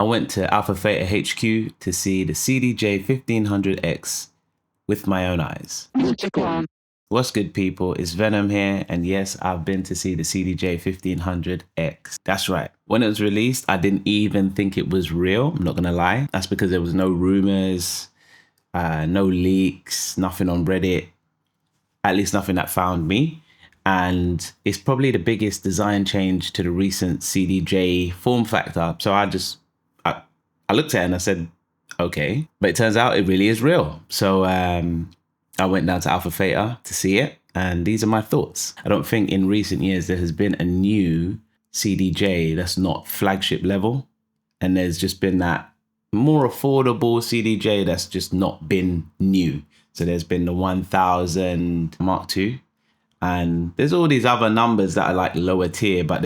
I went to AlphTheta HQ to see the CDJ 1500X with my own eyes. What's good, people? It's Venom here, and yes, I've been to see the CDJ 1500X. That's right. When it was released, I didn't even think it was real. I'm not gonna lie. That's because there was no rumors, no leaks, nothing on Reddit, at least nothing that found me. And it's probably the biggest design change to the recent CDJ form factor. So I looked at it and I said, okay, but it turns out it really is real. So I went down to AlphTheta to see it, and these are my thoughts. I don't think in recent years there has been a new CDJ that's not flagship level, and there's just been that more affordable CDJ that's just not been new. So there's been the 1000 Mark II, and there's all these other numbers that are like lower tier, but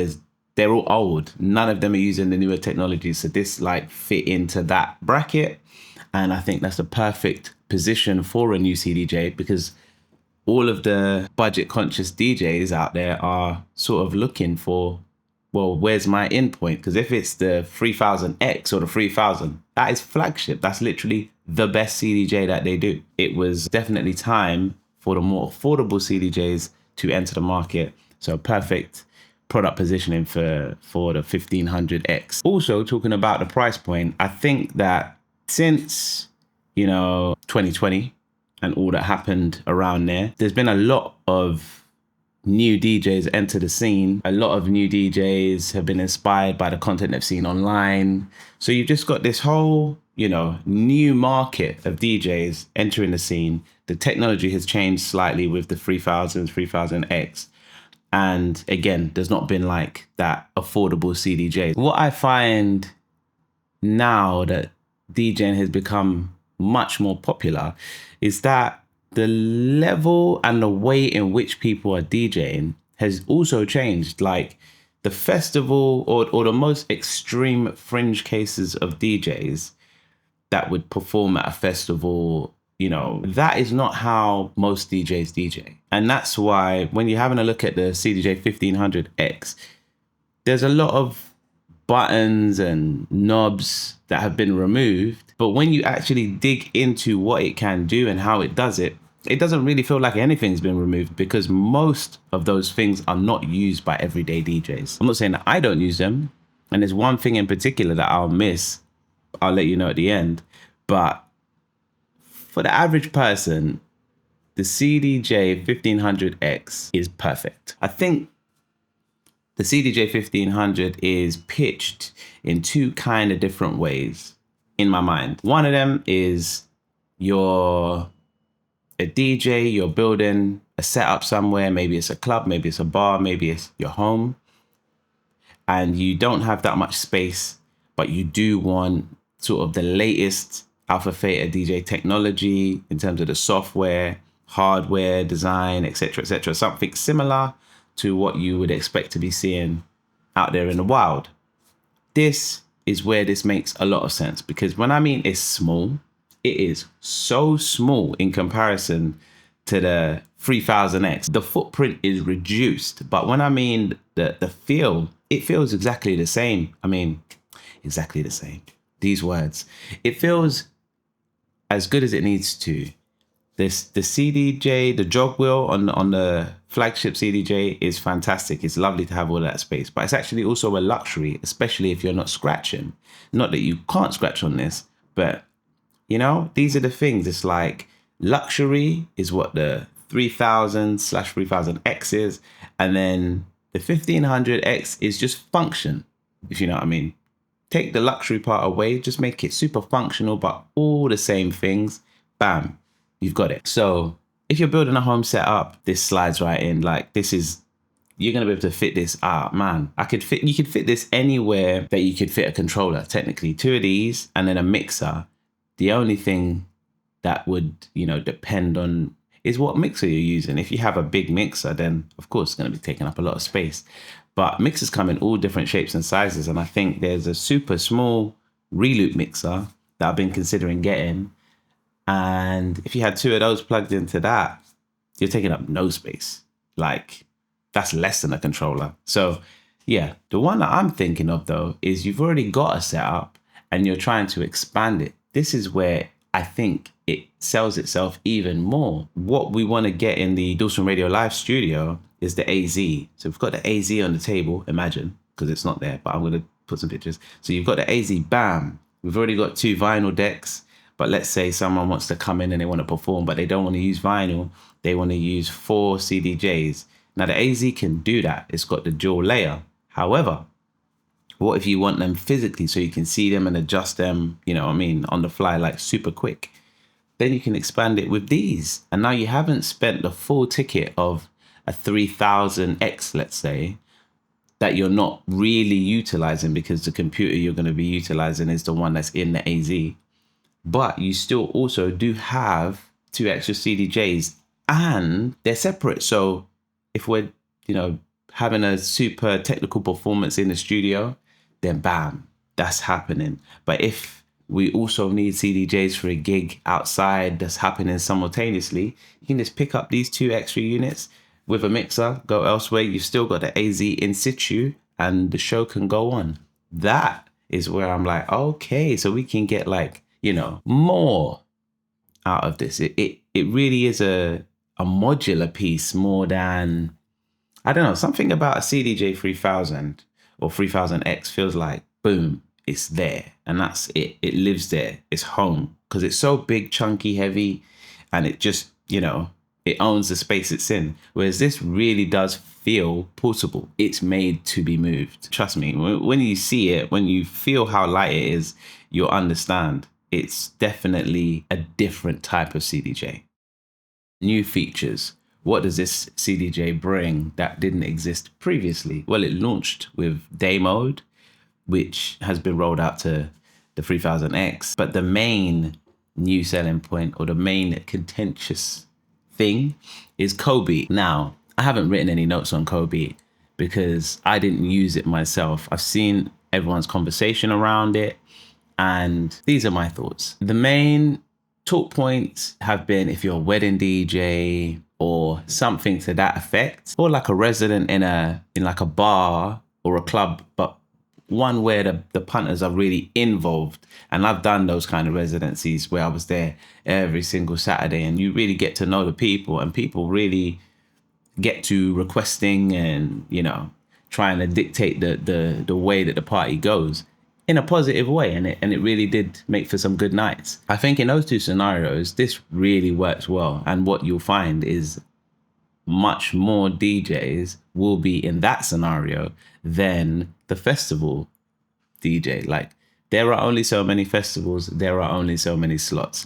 they're all old. None of them are using the newer technology. So this like fit into that bracket. And I think that's the perfect position for a new CDJ, because all of the budget conscious DJs out there are sort of looking for, well, where's my in point? Because if it's the 3000X or the 3000, that is flagship. That's literally the best CDJ that they do. It was definitely time for the more affordable CDJs to enter the market. So perfect product positioning for the 1500X. Also, talking about the price point, I think that since, 2020 and all that happened around there's been a lot of new DJs enter the scene. A lot of new DJs have been inspired by the content they've seen online. So you've just got this whole, new market of DJs entering the scene. The technology has changed slightly with the 3000, 3000X. And again, there's not been like that affordable CDJ. What I find now that DJing has become much more popular is that the level and the way in which people are DJing has also changed. Like the festival or the most extreme fringe cases of DJs that would perform at a festival, that is not how most DJs DJ. And that's why when you're having a look at the CDJ 1500X, there's a lot of buttons and knobs that have been removed. But when you actually dig into what it can do and how it does it, it doesn't really feel like anything's been removed, because most of those things are not used by everyday DJs. I'm not saying that I don't use them. And there's one thing in particular that I'll miss. I'll let you know at the end. But for the average person, the CDJ 1500X is perfect. I think the CDJ 1500 is pitched in two kind of different ways in my mind. One of them is you're a DJ, you're building a setup somewhere. Maybe it's a club, maybe it's a bar, maybe it's your home. And you don't have that much space, but you do want sort of the latest AlphTheta DJ technology in terms of the software, hardware, design, etc., etc. Something similar to what you would expect to be seeing out there in the wild. This is where this makes a lot of sense, because when I mean it's small, it is so small in comparison to the 3000X. The footprint is reduced, but when I mean the feel, it feels exactly the same. I mean, exactly the same. These words. It feels as good as it needs to. The CDJ, the jog wheel on the flagship CDJ is fantastic. It's lovely to have all that space, but it's actually also a luxury, especially if you're not scratching. Not that you can't scratch on this, but these are the things. It's like luxury is what the 3000/3000X is, and then the 1500X is just function, if you know what I mean. Take the luxury part away, just make it super functional, but all the same things. Bam. You've got it. So if you're building a home setup, this slides right in. Like you're going to be able to fit this out, man. You could fit this anywhere that you could fit a controller, technically. Two of these and then a mixer. The only thing that would, depend on is what mixer you're using. If you have a big mixer, then of course it's going to be taking up a lot of space. But mixers come in all different shapes and sizes. And I think there's a super small reloop mixer that I've been considering getting. And if you had two of those plugged into that, you're taking up no space. Like, that's less than a controller. So yeah, the one that I'm thinking of though is you've already got a setup and you're trying to expand it, this is where I think it sells itself even more. What we want to get in the Dawson Radio Live studio is the AZ. So we've got the AZ on the table, imagine, because it's not there, but I'm going to put some pictures. So you've got the AZ, bam. We've already got 2 vinyl decks, but let's say someone wants to come in and they want to perform, but they don't want to use vinyl. They want to use 4 CDJs. Now the AZ can do that. It's got the dual layer. However, what if you want them physically so you can see them and adjust them, you know what I mean, on the fly, like super quick? Then you can expand it with these. And now you haven't spent the full ticket of a 3000X, let's say, that you're not really utilizing because the computer you're going to be utilizing is the one that's in the AZ. But you still also do have 2 extra CDJs and they're separate. So if we're, having a super technical performance in the studio, then bam, that's happening. But if we also need CDJs for a gig outside that's happening simultaneously, you can just pick up these 2 extra units with a mixer, go elsewhere. You've still got the AZ in situ and the show can go on. That is where I'm like, okay, so we can get more out of this. It really is a modular piece more than, I don't know, something about a CDJ 3000 or 3000X feels like, boom, it's there. And that's it. It lives there. It's home because it's so big, chunky, heavy, and it just, it owns the space it's in. Whereas this really does feel portable. It's made to be moved. Trust me, when you see it, when you feel how light it is, you'll understand. It's definitely a different type of CDJ. New features. What does this CDJ bring that didn't exist previously? Well, it launched with day mode, which has been rolled out to the 3000X. But the main new selling point, or the main contentious thing, is co-beat. Now, I haven't written any notes on co-beat because I didn't use it myself. I've seen everyone's conversation around it, and these are my thoughts. The main talk points have been if you're a wedding DJ or something to that effect, or like a resident in like a bar or a club, but one where the punters are really involved. And I've done those kind of residencies where I was there every single Saturday, and you really get to know the people, and people really get to requesting and, trying to dictate the way that the party goes in a positive way. And it really did make for some good nights. I think in those 2 scenarios, this really works well. And what you'll find is much more DJs will be in that scenario than the festival DJ. Like, there are only so many festivals, there are only so many slots.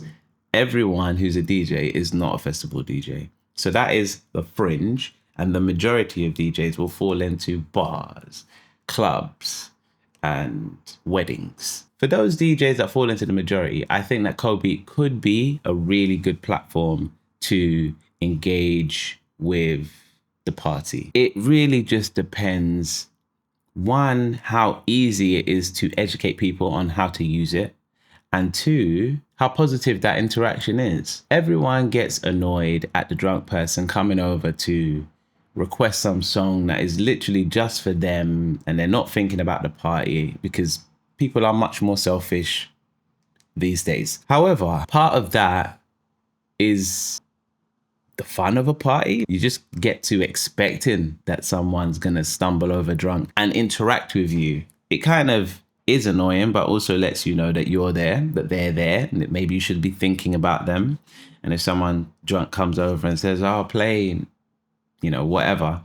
Everyone who's a DJ is not a festival DJ. So that is the fringe, and the majority of DJs will fall into bars, clubs, and weddings. For those DJs that fall into the majority, I think that co-beat could be a really good platform to engage with the party. It really just depends, one, how easy it is to educate people on how to use it, and 2, how positive that interaction is. Everyone gets annoyed at the drunk person coming over to request some song that is literally just for them, and they're not thinking about the party, because people are much more selfish these days. However, part of that is the fun of a party. You just get to expecting that someone's gonna stumble over drunk and interact with you. It kind of is annoying, but also lets you know that you're there, that they're there, and that maybe you should be thinking about them. And if someone drunk comes over and says, "Oh, play, whatever,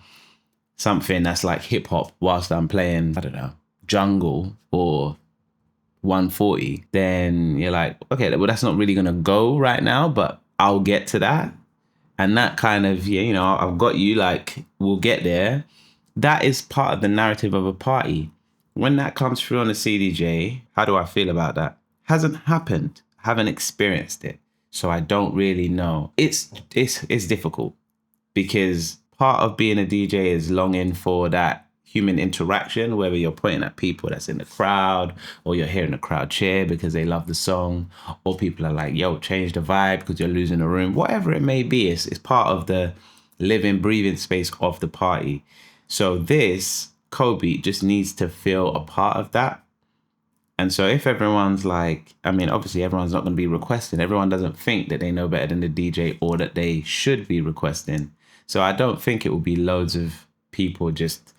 something that's like hip hop whilst I'm playing, I don't know, jungle or 140, then you're like, okay, well, that's not really gonna go right now, but I'll get to that." And that kind of, I've got you, like, we'll get there. That is part of the narrative of a party. When that comes through on a CDJ, how do I feel about that? Hasn't happened. Haven't experienced it. So I don't really know. It's difficult, because part of being a DJ is longing for that human interaction, whether you're pointing at people that's in the crowd, or you're hearing the crowd cheer because they love the song, or people are like, yo, change the vibe because you're losing the room. Whatever it may be, it's part of the living, breathing space of the party. So this co-beat just needs to feel a part of that. And so if everyone's like, I mean, obviously everyone's not going to be requesting. Everyone doesn't think that they know better than the DJ or that they should be requesting. So I don't think it will be loads of people just,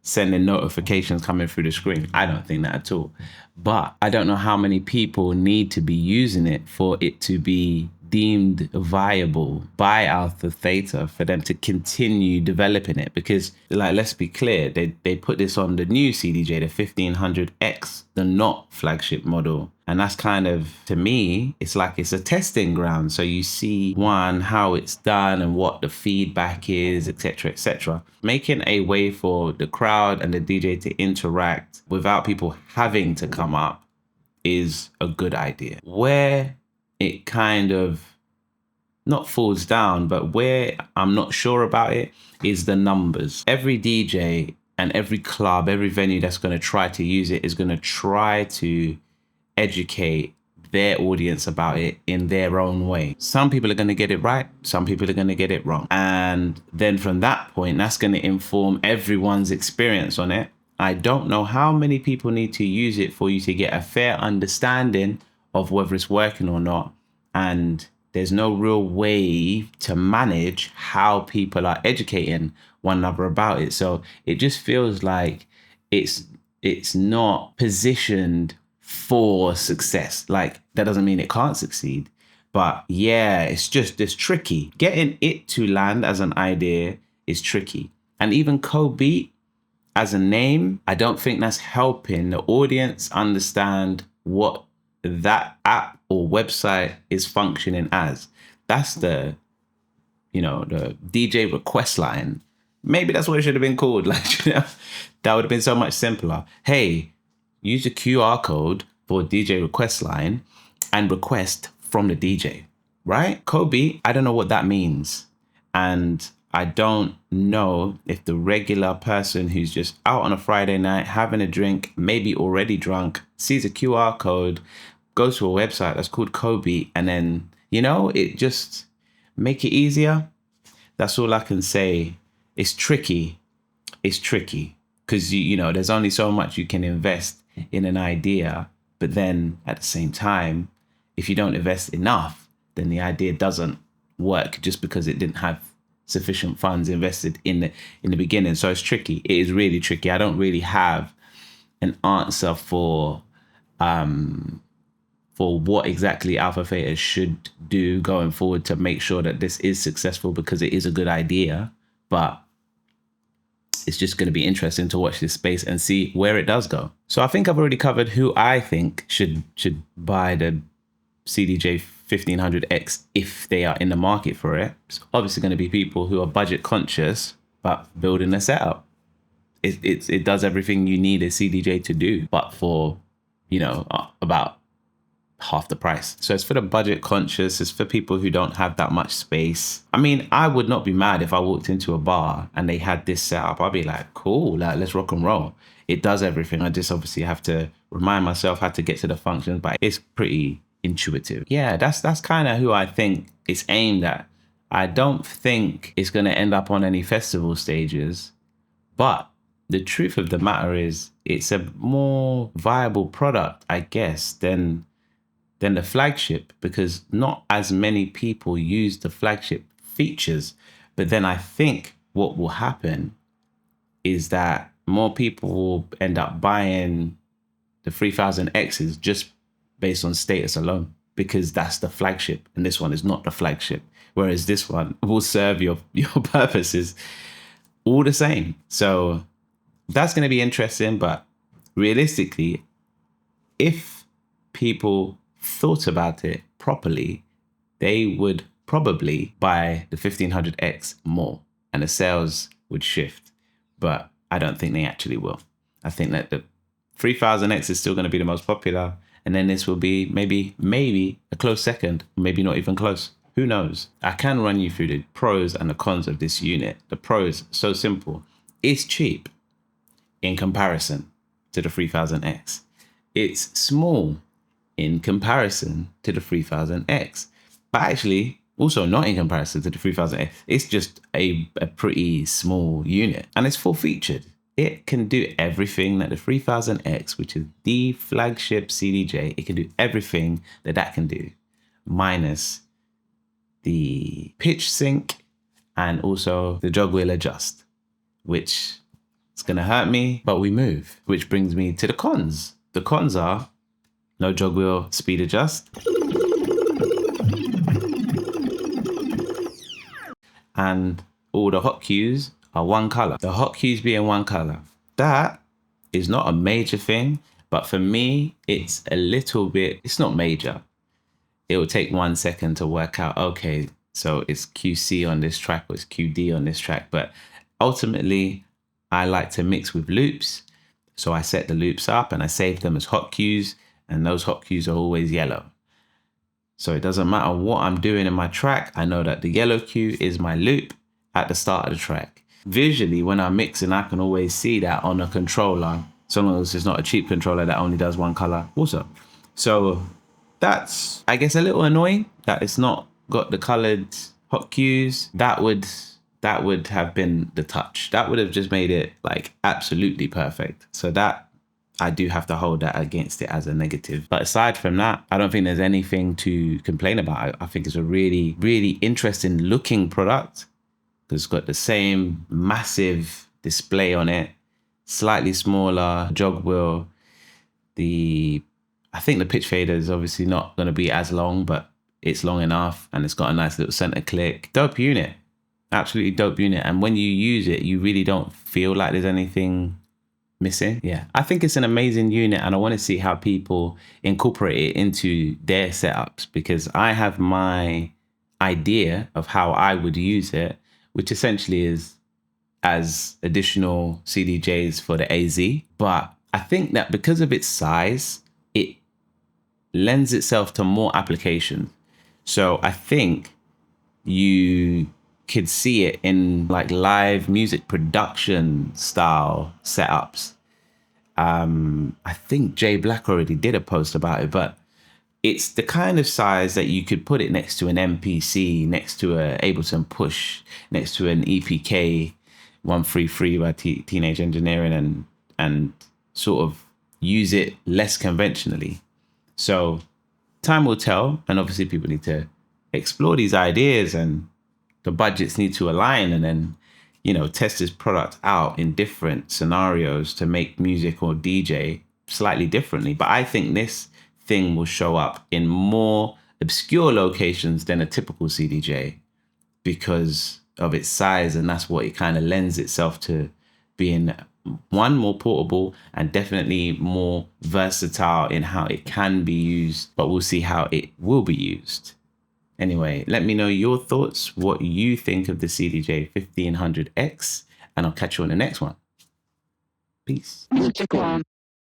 sending notifications coming through the screen. I don't think that at all. But I don't know how many people need to be using it for it to be deemed viable by AlphTheta for them to continue developing it. Because, like, let's be clear, they put this on the new CDJ, the 1500X, the not flagship model. And that's kind of, to me, it's like it's a testing ground. So you see, one, how it's done and what the feedback is, etc., etc. Making a way for the crowd and the DJ to interact without people having to come up is a good idea. Where it kind of not falls down, but where I'm not sure about it is the numbers. Every DJ and every club, every venue that's going to try to use it is going to try to educate their audience about it in their own way. Some people are going to get it right. Some people are going to get it wrong. And then from that point, that's going to inform everyone's experience on it. I don't know how many people need to use it for you to get a fair understanding of whether it's working or not. And there's no real way to manage how people are educating one another about it. So it just feels like it's not positioned for success. Like, that doesn't mean it can't succeed. But yeah, it's tricky. Getting it to land as an idea is tricky. And even Co-Beat as a name, I don't think that's helping the audience understand what that app or website is functioning as. That's the DJ request line. Maybe that's what it should have been called. Like, that would have been so much simpler. Hey, use a QR code for DJ request line and request from the DJ, right? Kobe, I don't know what that means. And I don't know if the regular person who's just out on a Friday night, having a drink, maybe already drunk, sees a QR code, goes to a website that's called Kobe, and then, it just make it easier. That's all I can say. It's tricky. It's tricky because, there's only so much you can invest in an idea. But then at the same time, if you don't invest enough, then the idea doesn't work just because it didn't have sufficient funds invested in the beginning. So it's tricky. It is really tricky. I don't really have an answer for what exactly AlphTheta should do going forward to make sure that this is successful, because it is a good idea. But it's just going to be interesting to watch this space and see where it does go. So I think I've already covered who I think should buy the CDJ 1500X if they are in the market for it. It's obviously going to be people who are budget conscious, but building a setup. It does everything you need a CDJ to do, but for, about half the price. So it's for the budget conscious. It's for people who don't have that much space. I mean, I would not be mad if I walked into a bar and they had this setup. I'd be like, cool, let's rock and roll. It does everything. I just obviously have to remind myself how to get to the functions, but it's pretty intuitive. Yeah, that's kind of who I think it's aimed at. I don't think it's going to end up on any festival stages, but the truth of the matter is it's a more viable product, I guess, than the flagship, because not as many people use the flagship features. But then I think what will happen is that more people will end up buying the 3000Xs just based on status alone, because that's the flagship and this one is not the flagship. Whereas this one will serve your purposes all the same. So that's going to be interesting. But realistically, if people thought about it properly, they would probably buy the 1500X more and the sales would shift. But I don't think they actually will. I think that the 3000X is still going to be the most popular, and then this will be maybe a close second, maybe not even close. Who knows? I can run you through the pros and the cons of this unit. The pros, so simple. It's cheap in comparison to the 3000X. It's small in comparison to the 3000X, but actually also not in comparison to the 3000X. It's just a pretty small unit, and it's full featured. it can do everything that the 3000X, which is the flagship CDJ, it can do everything that that can do, minus the pitch sync and also the jog wheel adjust, which is gonna hurt me, but we move, which brings me to the cons. The cons are no jog wheel speed adjust, and all the hot cues are one color. The hot cues being one color. That is not a major thing, but for me, it's a little bit, it's not major. It will take 1 second to work out, okay, so it's QC on this track or it's QD on this track. But ultimately, I like to mix with loops. So I set the loops up and I save them as hot cues, and those hot cues are always yellow. So it doesn't matter what I'm doing in my track. I know that the yellow cue is my loop at the start of the track. Visually, when I'm mixing, I can always see that on a controller, so long as it's not a cheap controller that only does one color also. So that's, I guess, a little annoying that it's not got the colored hot cues. That would have been the touch. That would have just made it like absolutely perfect. So that, I do have to hold that against it as a negative. But aside from that, I don't think there's anything to complain about. I think it's a really, really interesting looking product. It's got the same massive display on it, slightly smaller jog wheel. I think the pitch fader is obviously not going to be as long, but it's long enough, and it's got a nice little center click. Dope unit, absolutely dope unit. And when you use it, you really don't feel like there's anything missing. Yeah, I think it's an amazing unit, and I want to see how people incorporate it into their setups, because I have my idea of how I would use it, which essentially is as additional CDJs for the AZ. But I think that because of its size, it lends itself to more applications. So I think you could see it in like live music production style setups. I think Jay Black already did a post about it, but it's the kind of size that you could put it next to an MPC, next to a Ableton Push, next to an EPK 133 by Teenage Engineering, and sort of use it less conventionally. So time will tell, and obviously people need to explore these ideas, and the budgets need to align, and then, you know, test this product out in different scenarios to make music or DJ slightly differently. But I think this thing will show up in more obscure locations than a typical CDJ because of its size, and that's what it kind of lends itself to being, one, more portable, and definitely more versatile in how it can be used, but we'll see how it will be used. Anyway, let me know your thoughts, what you think of the CDJ 1500X, and I'll catch you on the next one. Peace.